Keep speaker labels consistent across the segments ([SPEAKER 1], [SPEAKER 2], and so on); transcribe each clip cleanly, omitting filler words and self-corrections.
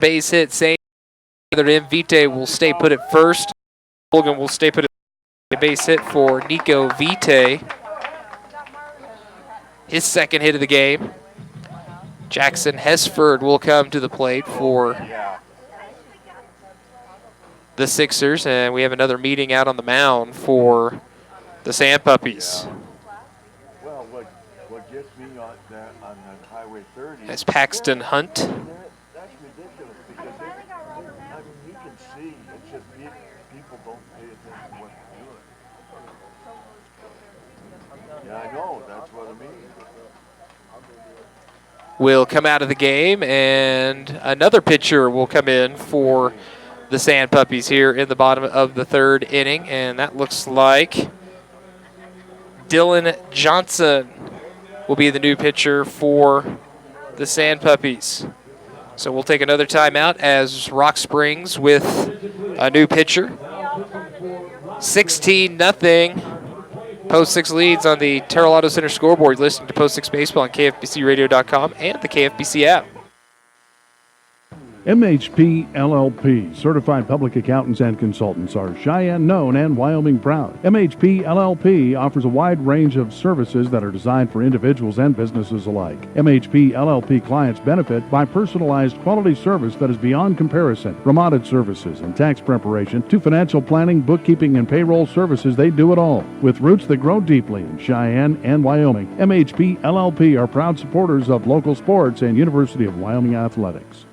[SPEAKER 1] base hit. Same other end. Vite will stay put at first. Colgan will stay put at base hit for Nico Vite. His second hit of the game. Jackson Hesford will come to the plate for the Sixers, and we have another meeting out on the mound for the Sand Puppies.
[SPEAKER 2] Well, what gets me on that Highway 30
[SPEAKER 1] as Paxton Hunt.
[SPEAKER 2] That's ridiculous because you can see it's just people don't pay attention to what they're doing. Yeah, I know. That's what I mean.
[SPEAKER 1] Will come out of the game, and another pitcher will come in for the Sand Puppies here in the bottom of the third inning, and that looks like Dylan Johnson will be the new pitcher for the Sand Puppies. So we'll take another timeout as Rock Springs with a new pitcher. 16-0. Post 6 leads on the Terrell Auto Center scoreboard. Listening to Post 6 Baseball on KFBCRadio.com and the KFBC app.
[SPEAKER 3] MHP LLP, certified public accountants and consultants, are Cheyenne known and Wyoming proud. MHP LLP offers a wide range of services that are designed for individuals and businesses alike. MHP LLP clients benefit by personalized quality service that is beyond comparison. From audit services and tax preparation to financial planning, bookkeeping, and payroll services, they do it all. With roots that grow deeply in Cheyenne and Wyoming, MHP LLP are proud supporters of local sports and University of Wyoming athletics.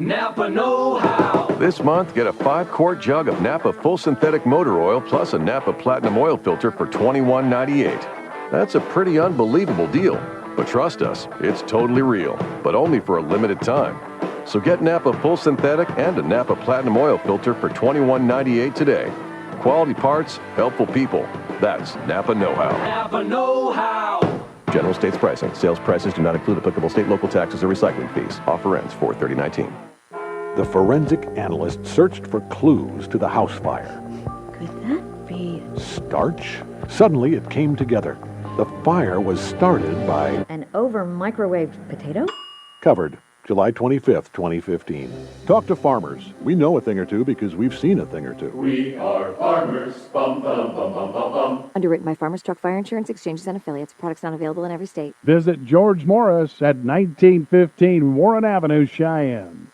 [SPEAKER 4] Napa know-how.
[SPEAKER 5] This month, get a 5-quart jug of Napa Full Synthetic Motor Oil plus a Napa Platinum Oil Filter for $21.98. That's a pretty unbelievable deal. But trust us, it's totally real, but only for a limited time. So get Napa Full Synthetic and a Napa Platinum Oil Filter for $21.98 today. Quality parts, helpful people. That's Napa know-how.
[SPEAKER 4] Napa know-how.
[SPEAKER 5] General States pricing. Sales prices do not include applicable state, local taxes, or recycling fees. Offer ends 4/30/19.
[SPEAKER 6] The forensic analyst searched for clues to the house fire.
[SPEAKER 7] Could that be
[SPEAKER 6] Starch? Suddenly it came together. The fire was started by
[SPEAKER 7] an over-microwaved potato?
[SPEAKER 6] Covered, July 25th, 2015. Talk to farmers. We know a thing or two because we've seen a thing or two.
[SPEAKER 4] We are farmers. Bum, bum, bum, bum, bum, bum.
[SPEAKER 7] Underwritten by Farmers Truck Fire Insurance Exchanges and Affiliates. Products not available in every state.
[SPEAKER 3] Visit George Morris at 1915 Warren Avenue, Cheyenne.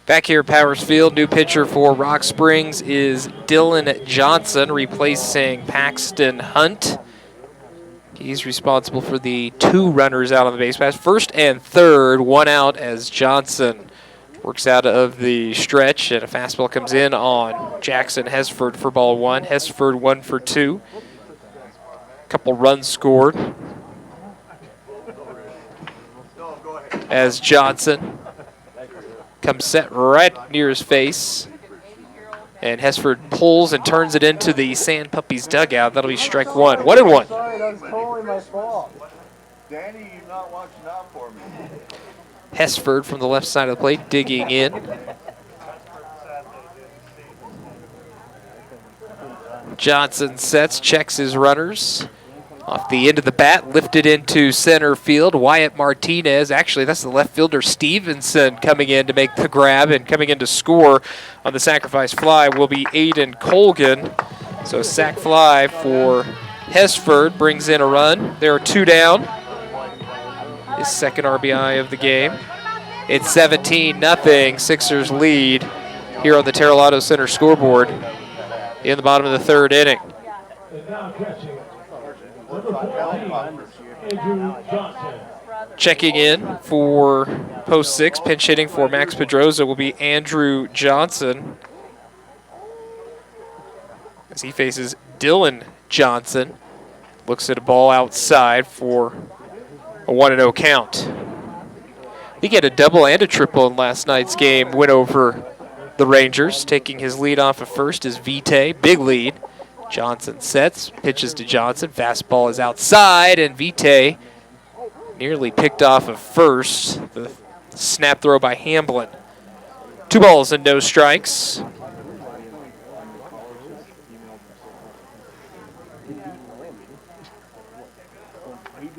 [SPEAKER 1] Back here at Powers Field, new pitcher for Rock Springs is Dylan Johnson, replacing Paxton Hunt. He's responsible for the 2 runners out on the base pass. First and third, 1 out as Johnson works out of the stretch, and a fastball comes in on Jackson Hesford for ball 1. Hesford 1 for 2. Couple runs scored as Johnson comes set right near his face. And Hesford pulls and turns it into the Sand Puppies dugout. That'll be strike 1. 1-1.
[SPEAKER 2] Sorry, that was totally my fault. Danny, you're not watching out for me.
[SPEAKER 1] Hesford from the left side of the plate, digging in. Johnson sets, checks his runners. Off the end of the bat, lifted into center field. Wyatt Martinez, actually that's the left fielder Stevenson coming in to make the grab, and coming in to score on the sacrifice fly will be Aiden Colgan. So sac fly for Hesford brings in a run. There are 2 down. His second RBI of the game. It's 17-0. Sixers lead here on the Terrell Auto Center scoreboard in the bottom of the third inning. Checking in for post 6, pinch hitting for Max Pedroza will be Andrew Johnson as he faces Dylan Johnson. Looks at a ball outside for a 1-0 count. He had a double and a triple in last night's game win over the Rangers. Taking his lead off of first is Vite, big lead. Johnson sets, pitches to Johnson. Fastball is outside, and Vite nearly picked off of first. The snap throw by Hamblin. 2 balls and no strikes.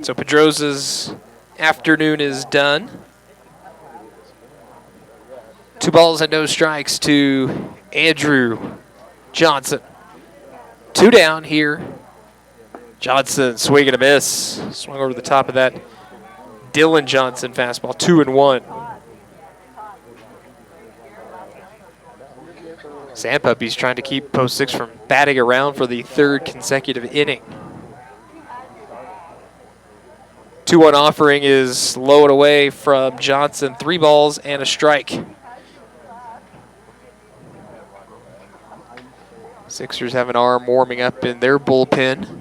[SPEAKER 1] So Pedroza's afternoon is done. 2 balls and no strikes to Andrew Johnson. 2 down here. Johnson swing and a miss. Swung over the top of that Dylan Johnson fastball. 2-1. Sandpuppy's trying to keep post 6 from batting around for the 3rd consecutive inning. 2-1 offering is low and away from Johnson. 3 balls and a strike. Sixers have an arm warming up in their bullpen.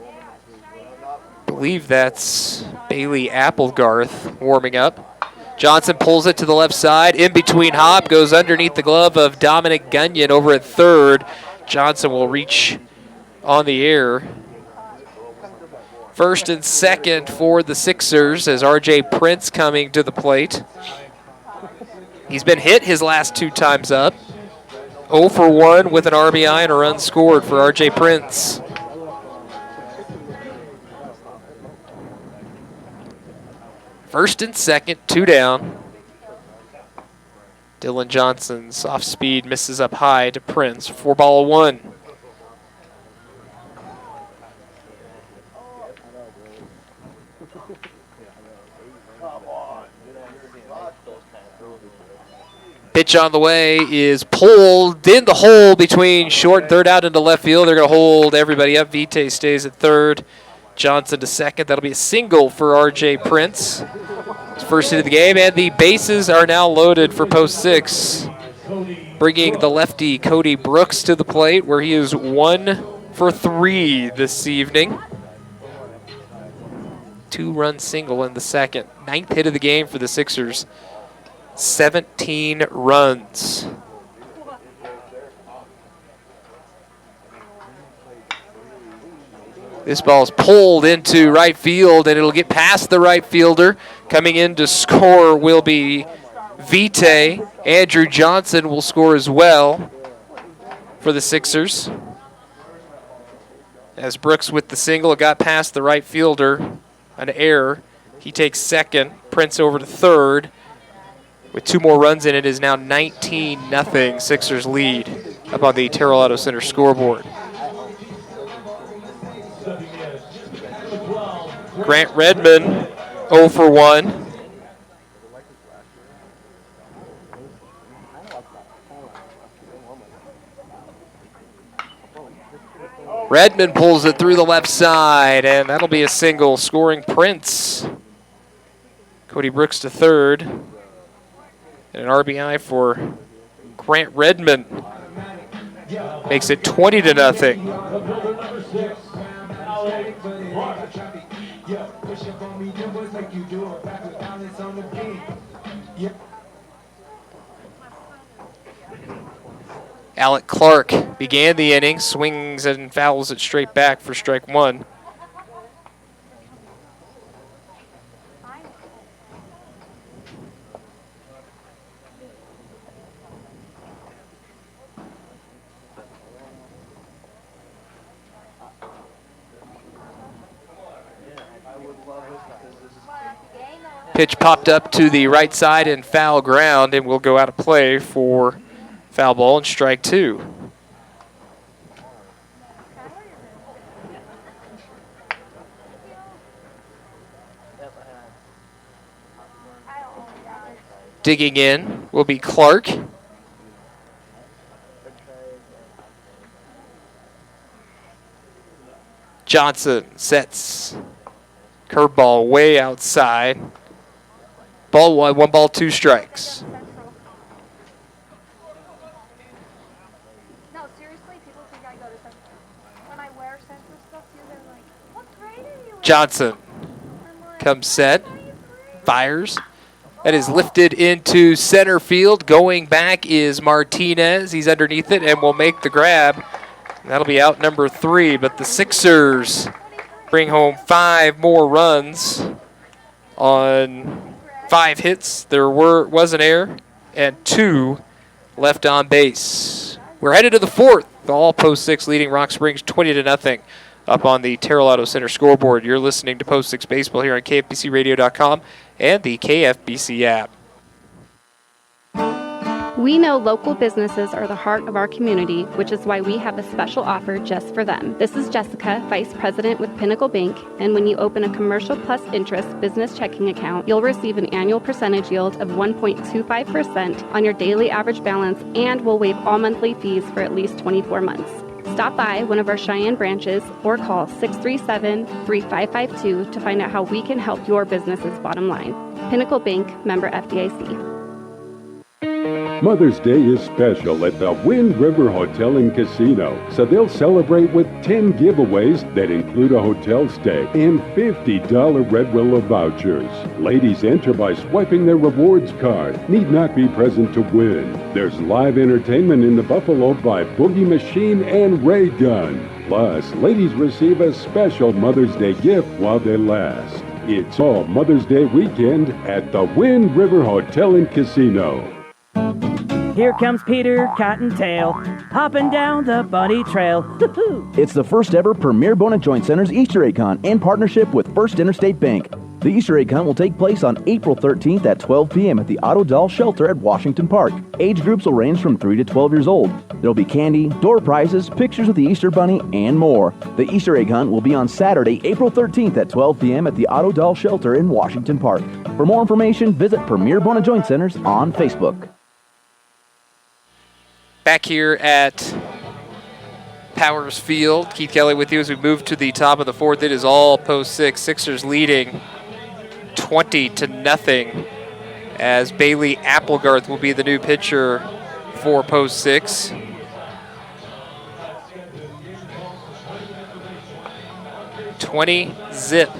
[SPEAKER 1] I believe that's Bailey Applegarth warming up. Johnson pulls it to the left side. In between hop, goes underneath the glove of Dominic Gunyon over at 3rd. Johnson will reach on the air. 1st and 2nd for the Sixers as R.J. Prince coming to the plate. He's been hit his last 2 times up. 0 for 1 with an RBI and a run scored for R.J. Prince. First and 2nd, 2 down. Dylan Johnson's off speed misses up high to Prince. 4-1. Pitch on the way is pulled in the hole between short and 3rd out into left field. They're going to hold everybody up. Vite stays at 3rd. Johnson to 2nd. That'll be a single for R.J. Prince. His first hit of the game, and the bases are now loaded for post 6. Bringing the lefty Cody Brooks to the plate, where he is 1 for 3 this evening. 2-run single in the 2nd. 9th hit of the game for the Sixers. 17 runs. This ball's pulled into right field, and it'll get past the right fielder. Coming in to score will be Vite. Andrew Johnson will score as well for the Sixers. As Brooks with the single, it got past the right fielder. An error. He takes 2nd. Prince over to 3rd. With 2 more runs in it, is now 19-0 Sixers lead up on the Terrell Auto Center scoreboard. Grant Redmond 0 for 1. Redmond pulls it through the left side, and that'll be a single, scoring Prince. Cody Brooks to 3rd. And an RBI for Grant Redmond. Makes it 20-0. Alec Clark began the inning, swings and fouls it straight back for strike 1. Pitch popped up to the right side and foul ground, and will go out of play for foul ball and strike 2. Digging in will be Clark. Johnson sets curveball way outside. Ball 1 ball, 2 strikes.
[SPEAKER 8] No, seriously, people think I go to Central. When I wear Central stuff, they're like, what grade are you in?
[SPEAKER 1] Johnson comes set, fires. That is lifted into center field. Going back is Martinez. He's underneath it and will make the grab. That'll be out number 3, but the Sixers bring home 5 more runs on 5 hits. There was an error and 2 left on base. We're headed to the 4th. All post 6 leading Rock Springs 20-0 up on the Terrell Auto Center scoreboard. You're listening to Post 6 Baseball here on KFBCRadio.com and the KFBC app.
[SPEAKER 9] We know local businesses are the heart of our community, which is why we have a special offer just for them. This is Jessica, Vice President with Pinnacle Bank, and when you open a commercial plus interest business checking account, you'll receive an annual percentage yield of 1.25% on your daily average balance, and we'll waive all monthly fees for at least 24 months. Stop by one of our Cheyenne branches or call 637-3552 to find out how we can help your business's bottom line. Pinnacle Bank, member FDIC.
[SPEAKER 10] Mother's Day is special at the Wind River Hotel and Casino, so they'll celebrate with 10 giveaways that include a hotel stay and $50 Red Willow vouchers. Ladies enter by swiping their rewards card. Need not be present to win. There's live entertainment in the Buffalo by Boogie Machine and Ray Gun. Plus, ladies receive a special Mother's Day gift while they last. It's all Mother's Day weekend at the Wind River Hotel and Casino.
[SPEAKER 11] Here comes Peter Cottontail, hopping down the bunny trail.
[SPEAKER 12] It's the first ever Premier Bone and Joint Center's Easter Egg Hunt in partnership with First Interstate Bank. The Easter Egg Hunt will take place on April 13th at 12 p.m. at the Auto Doll Shelter at Washington Park. Age groups will range from 3 to 12 years old. There'll be candy, door prizes, pictures of the Easter Bunny, and more. The Easter Egg Hunt will be on Saturday, April 13th at 12 p.m. at the Auto Doll Shelter in Washington Park. For more information, visit Premier Bone and Joint Centers on Facebook.
[SPEAKER 1] Back here at Powers Field, Keith Kelly with you as we move to the top of the fourth. It is all post six. Sixers leading 20-0 as Bailey Applegarth will be the new pitcher for post six. Zip.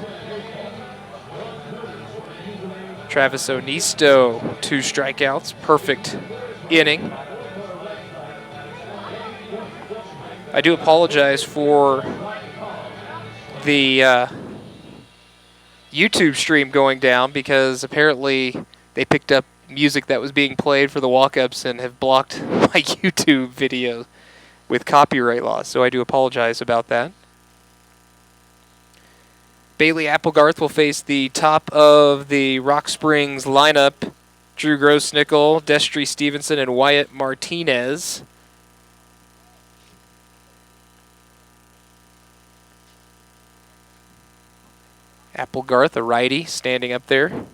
[SPEAKER 1] Travis Onisto, 2 strikeouts, perfect inning. I do apologize for the YouTube stream going down because apparently they picked up music that was being played for the walk-ups and have blocked my YouTube video with copyright laws, so I do apologize about that. Bailey Applegarth will face the top of the Rock Springs lineup, Drew Grossnickel, Destry Stevenson, and Wyatt Martinez. Applegarth, a righty, standing up there.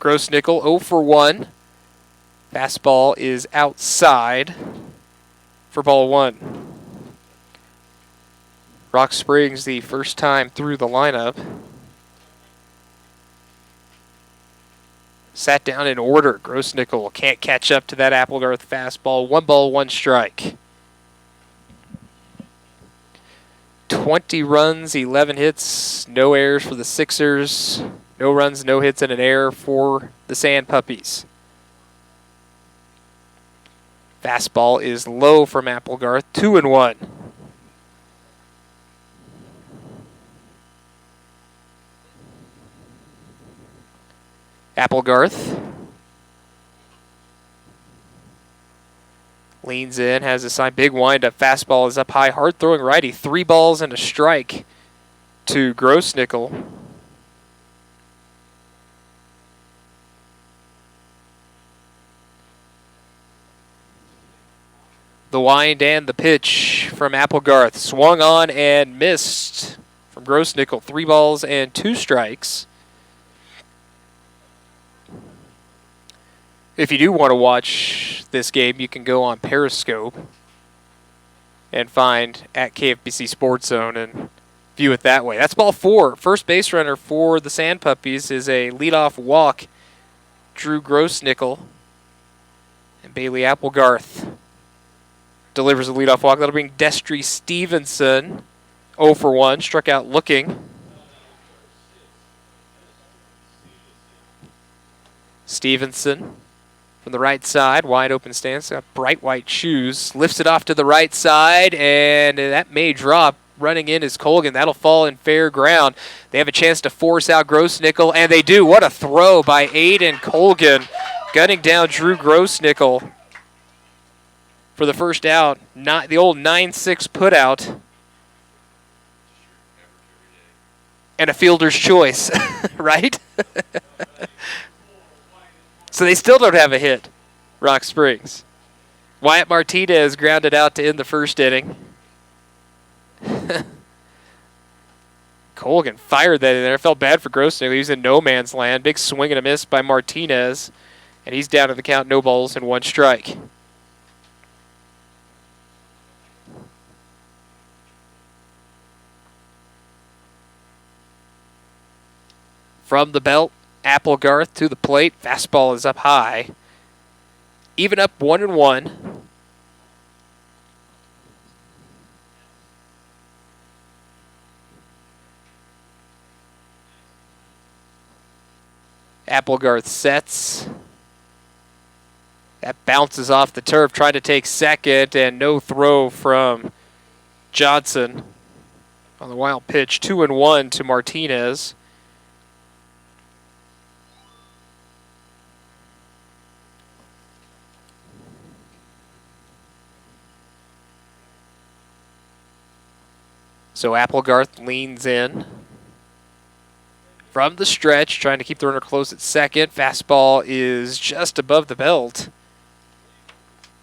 [SPEAKER 1] Grossnickel, 0 for 1. Fastball is outside for ball 1. Rock Springs, the first time through the lineup. Sat down in order. Grossnickel can't catch up to that Applegarth fastball. 1 ball, 1 strike. 20 runs, 11 hits, no errors for the Sixers. No runs, no hits, and an error for the Sand Puppies. Fastball is low from Applegarth, 2-1. Applegarth leans in, has a sign, big windup. Fastball is up high, hard throwing righty. 3 balls and a strike to Grossnickel. The wind and the pitch from Applegarth. Swung on and missed from Grossnickel. 3 balls and 2 strikes. If you do want to watch this game, you can go on Periscope and find at KFBC Sports Zone and view it that way. That's ball 4. First base runner for the Sand Puppies is a leadoff walk. Drew Grossnickel. And Bailey Applegarth delivers a leadoff walk. That'll bring Destry Stevenson 0 for 1. Struck out looking. Stevenson from the right side, wide open stance, got bright white shoes, lifts it off to the right side, and that may drop. Running in is Colgan. That'll fall in fair ground. They have a chance to force out Grossnickel, and they do. What a throw by Aiden Colgan, gunning down Drew Grossnickel for the first out. Not the old 9-6 putout. And a fielder's choice, right? So they still don't have a hit, Rock Springs. Wyatt Martinez grounded out to end the first inning. Colgan fired that in there. Felt bad for Grosvenor. He was in no man's land. Big swing and a miss by Martinez. And he's down to the count, no balls and 1 strike. From the belt, Applegarth to the plate. Fastball is up high. Even up 1-1. Applegarth sets. That bounces off the turf, trying to take second, and no throw from Johnson on the wild pitch. 2-1 to Martinez. So Applegarth leans in from the stretch, trying to keep the runner close at second. Fastball is just above the belt.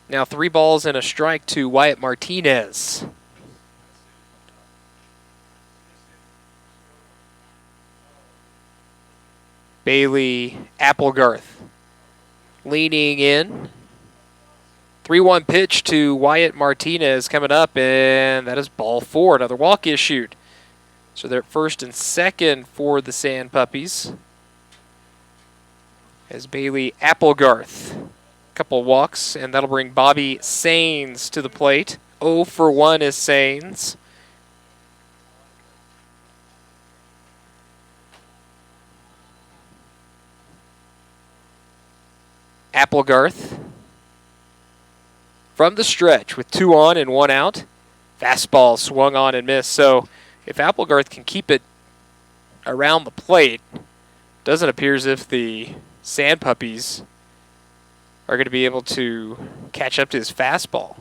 [SPEAKER 1] Now 3 balls and a strike to Wyatt Martinez. Bailey Applegarth leaning in. 3-1 pitch to Wyatt Martinez coming up, and that is ball 4. Another walk issued. So they're at first and second for the Sand Puppies. As Bailey Applegarth. Couple walks, and that'll bring Bobby Sains to the plate. 0 for 1 is Sains. Applegarth from the stretch with 2 on and 1 out. Fastball swung on and missed. So if Applegarth can keep it around the plate, doesn't appear as if the Sand Puppies are going to be able to catch up to his fastball.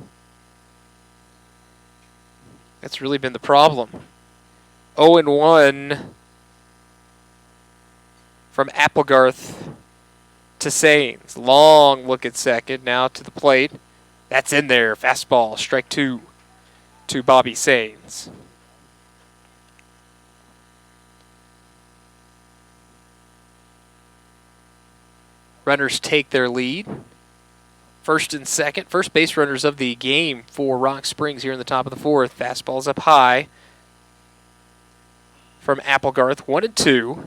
[SPEAKER 1] That's really been the problem. 0-1 from Applegarth to Sains. Long look at second, now to the plate. That's in there. Fastball, strike 2 to Bobby Sains. Runners take their lead. First and second, first base runners of the game for Rock Springs here in the top of the 4th. Fastball's up high from Applegarth, 1-2.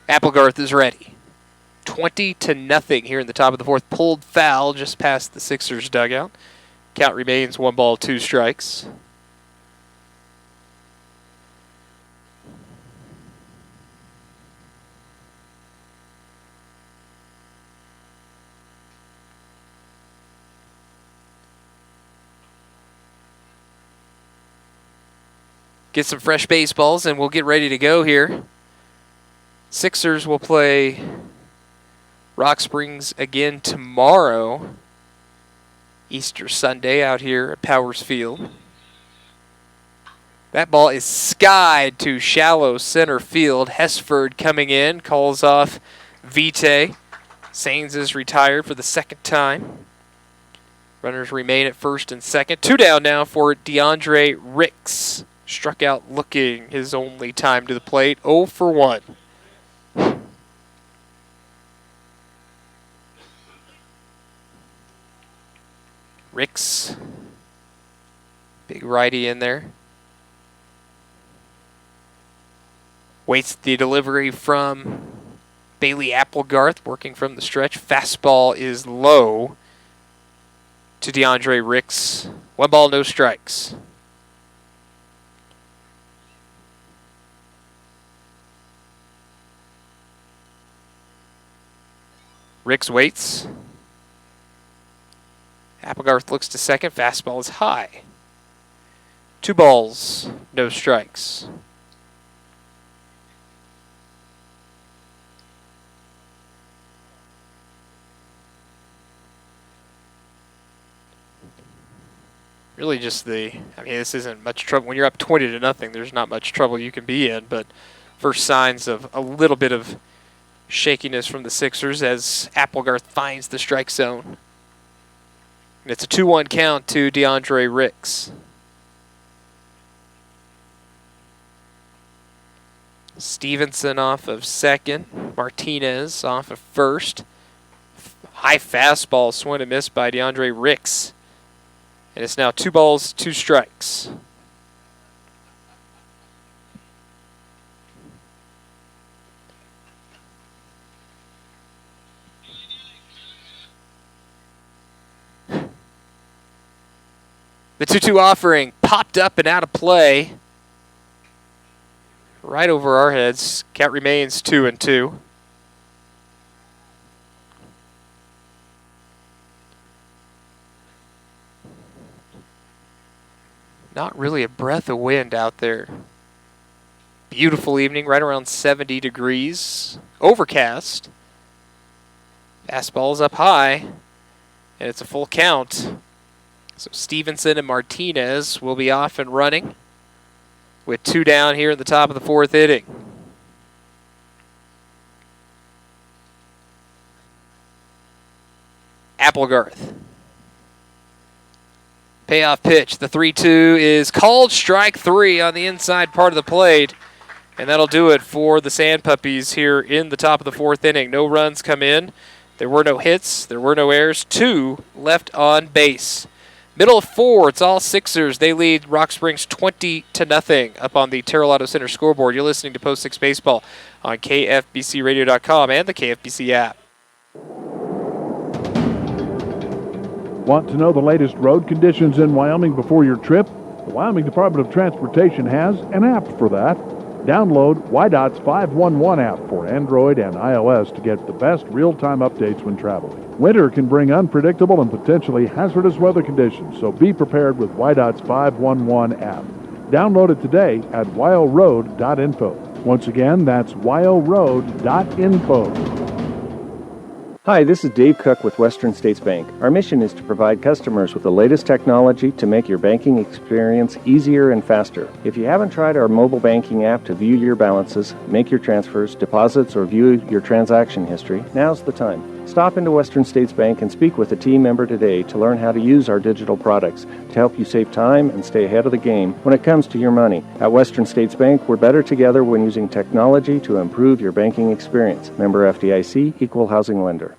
[SPEAKER 1] Applegarth is ready. 20-0 here in the top of the 4th. Pulled foul just past the Sixers dugout. Count remains 1 ball, 2 strikes. Get some fresh baseballs and we'll get ready to go here. Sixers will play Rock Springs again tomorrow, Easter Sunday, out here at Powers Field. That ball is skied to shallow center field. Hesford coming in, calls off Vitae. Sains is retired for the 2nd time. Runners remain at first and second. 2 down now for DeAndre Ricks. Struck out looking his only time to the plate. 0 for 1. Ricks, big righty in there. Waits the delivery from Bailey Applegarth, working from the stretch. Fastball is low to DeAndre Ricks. 1 ball, no strikes. Ricks waits. Applegarth looks to second. Fastball is high. 2 balls, no strikes. really just this isn't much trouble. When you're up 20-0, there's not much trouble you can be in, but first signs of a little bit of shakiness from the Sixers as Applegarth finds the strike zone. And it's a 2-1 count to DeAndre Ricks. Stevenson off of second. Martinez off of first. High fastball, swing and miss by DeAndre Ricks. And it's now 2 balls, 2 strikes. The 2-2 offering popped up and out of play. Right over our heads. Count remains 2-2. Not really a breath of wind out there. Beautiful evening, right around 70 degrees. Overcast. Fastball's up high, and it's a full count. So Stevenson and Martinez will be off and running with 2 down here in the top of the 4th inning. Applegarth. Payoff pitch. The 3-2 is called strike 3 on the inside part of the plate. And that'll do it for the Sand Puppies here in the top of the 4th inning. No runs come in. There were no hits. There were no errors. 2 left on base. Middle of 4, it's all Sixers. They lead Rock Springs 20-0 up on the Terrell Auto Center scoreboard. You're listening to Post 6 Baseball on KFBCRadio.com and the KFBC app.
[SPEAKER 3] Want to know the latest road conditions in Wyoming before your trip? The Wyoming Department of Transportation has an app for that. Download WYDOT's 511 app for Android and iOS to get the best real-time updates when traveling. Winter can bring unpredictable and potentially hazardous weather conditions, so be prepared with WYDOT's 511 app. Download it today at wyoroad.info. Once again, that's wyoroad.info.
[SPEAKER 13] Hi, this is Dave Cook with Western States Bank. Our mission is to provide customers with the latest technology to make your banking experience easier and faster. If you haven't tried our mobile banking app to view your balances, make your transfers, deposits, or view your transaction history, now's the time. Stop into Western States Bank and speak with a team member today to learn how to use our digital products to help you save time and stay ahead of the game when it comes to your money. At Western States Bank, we're better together when using technology to improve your banking experience. Member FDIC, Equal Housing Lender.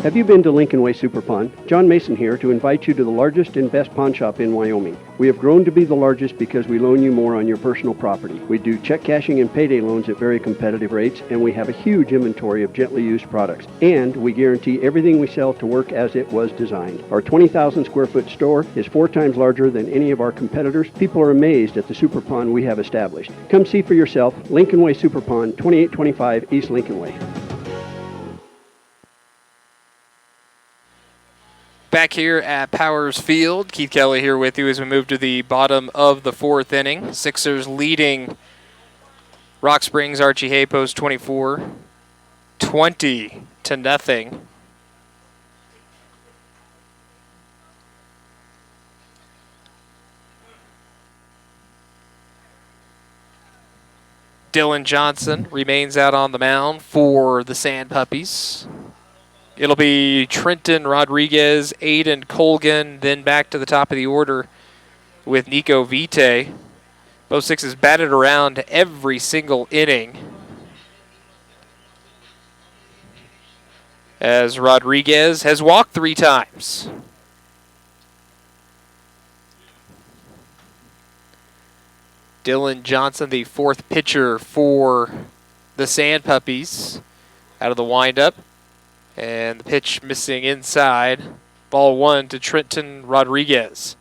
[SPEAKER 14] Have you been to Lincoln Way Super Pond? John Mason here to invite you to the largest and best pawn shop in Wyoming. We have grown to be the largest because we loan you more on your personal property. We do check cashing and payday loans at very competitive rates, and we have a huge inventory of gently used products. And we guarantee everything we sell to work as it was designed. Our 20,000 square foot store is 4 times larger than any of our competitors. People are amazed at the Super Pond we have established. Come see for yourself. Lincoln Way Super Pond, 2825 East Lincoln Way.
[SPEAKER 1] Back here at Powers Field, Keith Kelly here with you as we move to the bottom of the 4th inning. Sixers leading Rock Springs Archie Hay Post 24, 20-0. Dylan Johnson remains out on the mound for the Sand Puppies. It'll be Trenton Rodriguez, Aiden Colgan, then back to the top of the order with Nico Vite. Both Sixes batted around every single inning, as Rodriguez has walked 3 times. Dylan Johnson, the 4th pitcher for the Sand Puppies, out of the windup. And the pitch missing inside. Ball 1 to Trenton Rodriguez.